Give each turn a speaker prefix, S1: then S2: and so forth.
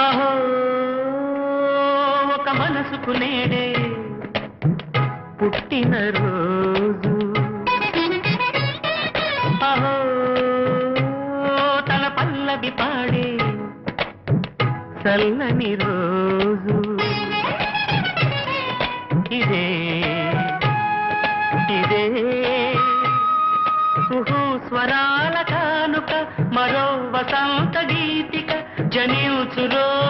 S1: అహో ఒక మనసుకు నేడే పుట్టిన రోజు, అహో తన పల్లవి పాడే చల్లని రోజు, ఇదే ఇదే స్వరాల కానుక, మరో వసంత గీతిక జనించు రోజు.